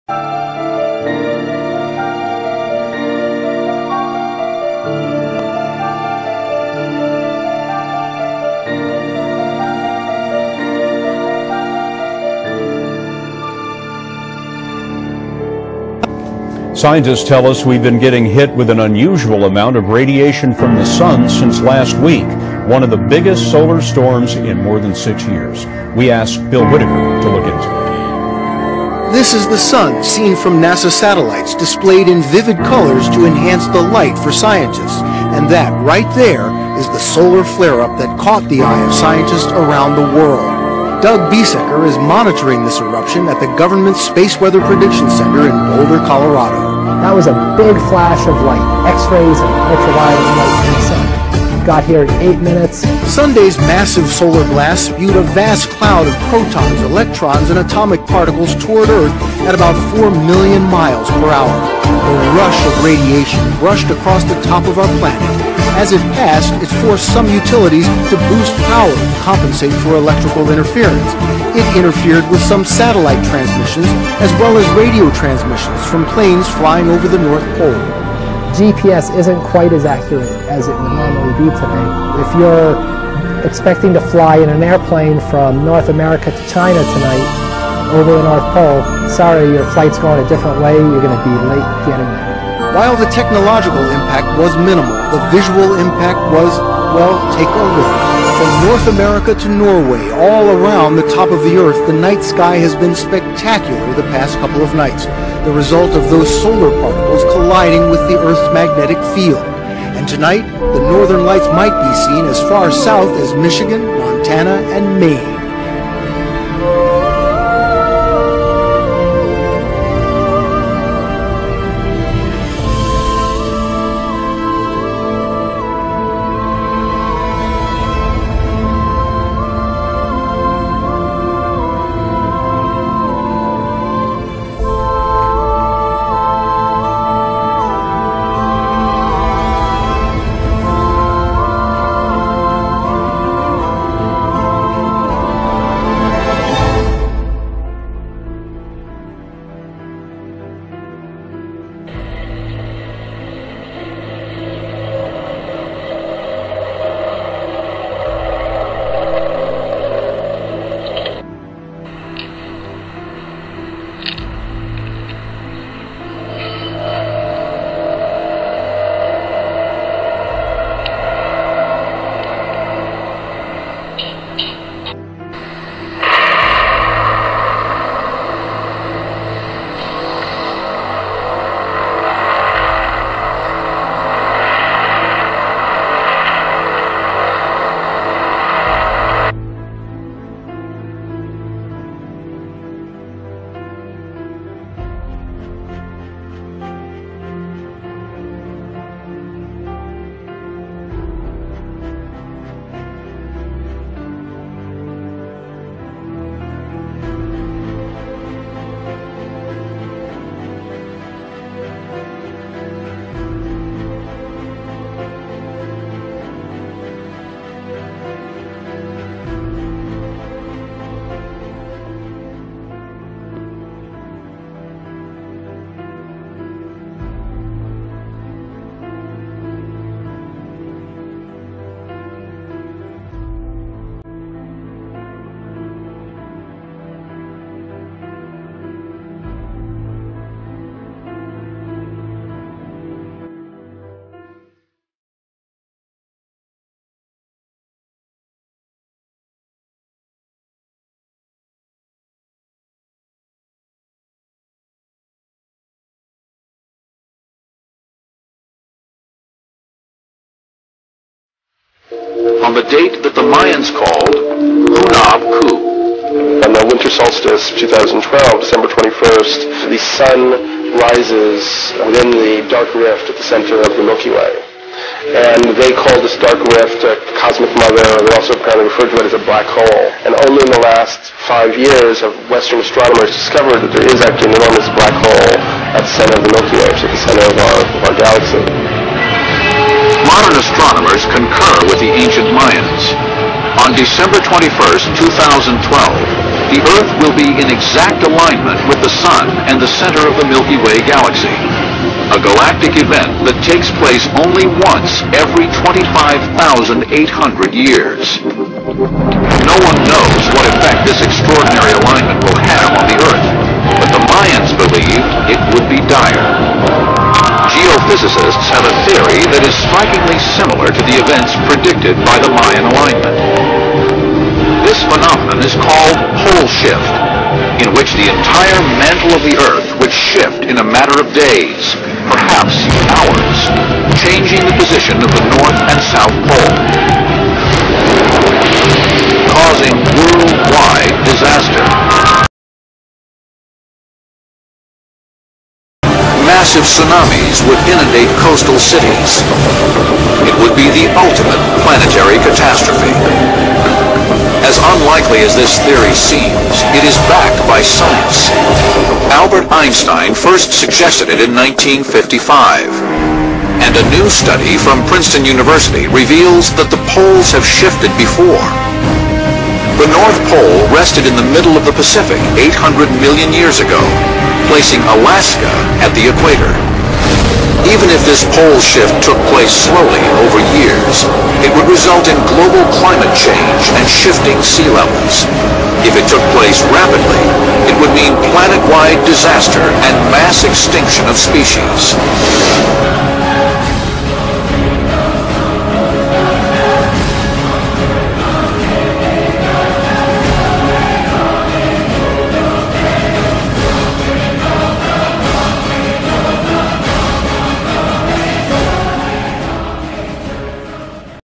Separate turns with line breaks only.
Scientists tell us we've been getting hit with an unusual amount of radiation from the sun since last week, one of the biggest solar storms in more than 6 years. We asked Bill Whitaker to look into it.
This is the sun seen from NASA satellites, displayed in vivid colors to enhance the light for scientists. And that right there is the solar flare-up that caught the eye of scientists around the world. Doug Biesecker is monitoring this eruption at the government Space Weather Prediction Center in Boulder, Colorado.
That was a big flash of light, X-rays and ultraviolet light from the sun. Got here in 8 minutes.
Sunday's massive solar blast spewed a vast cloud of protons, electrons, and atomic particles toward Earth at about 4 million miles per hour. A rush of radiation rushed across the top of our planet. As it passed, it forced some utilities to boost power to compensate for electrical interference. It interfered with some satellite transmissions as well as radio transmissions from planes flying over the North Pole.
GPS isn't quite as accurate as it would normally be today. If you're expecting to fly in an airplane from North America to China tonight over the North Pole, sorry, your flight's going a different way, you're going to be late getting there.
While the technological impact was minimal, the visual impact was, well, take a look. From North America to Norway, all around the top of the Earth, the night sky has been spectacular the past couple of nights, the result of those solar particles colliding with the Earth's magnetic field. And tonight, the northern lights might be seen as far south as Michigan, Montana, and Maine.
On the date that the Mayans called Hunab Ku.
On the winter solstice 2012, December 21st, the sun rises within the dark rift at the center of the Milky Way. And they call this dark rift a cosmic mother, or they also apparently refer to it as a black hole. And only in the last 5 years have Western astronomers discovered that there is actually an enormous black hole at the center of the Milky Way, so at the center of our galaxy.
Modern astronomers concur with the ancient Mayans. On December 21st, 2012, the Earth will be in exact alignment with the Sun and the center of the Milky Way galaxy. A galactic event that takes place only once every 25,800 years. No one knows what effect this extraordinary alignment will have on the Earth, but the Mayans believed it would be dire. Geophysicists have a theory that is strikingly similar to the events predicted by the Mayan alignment. This phenomenon is called pole shift, in which the entire mantle of the Earth would shift in a matter of days, perhaps hours, changing the position of the North and South Pole, causing worldwide disaster. Massive tsunamis would inundate coastal cities. It would be the ultimate planetary catastrophe. As unlikely as this theory seems, it is backed by science. Albert Einstein first suggested it in 1955. And a new study from Princeton University reveals that the poles have shifted before. The North Pole rested in the middle of the Pacific 800 million years ago, placing Alaska at the equator. Even if this pole shift took place slowly over years, it would result in global climate change and shifting sea levels. If it took place rapidly, it would mean planet-wide disaster and mass extinction of species.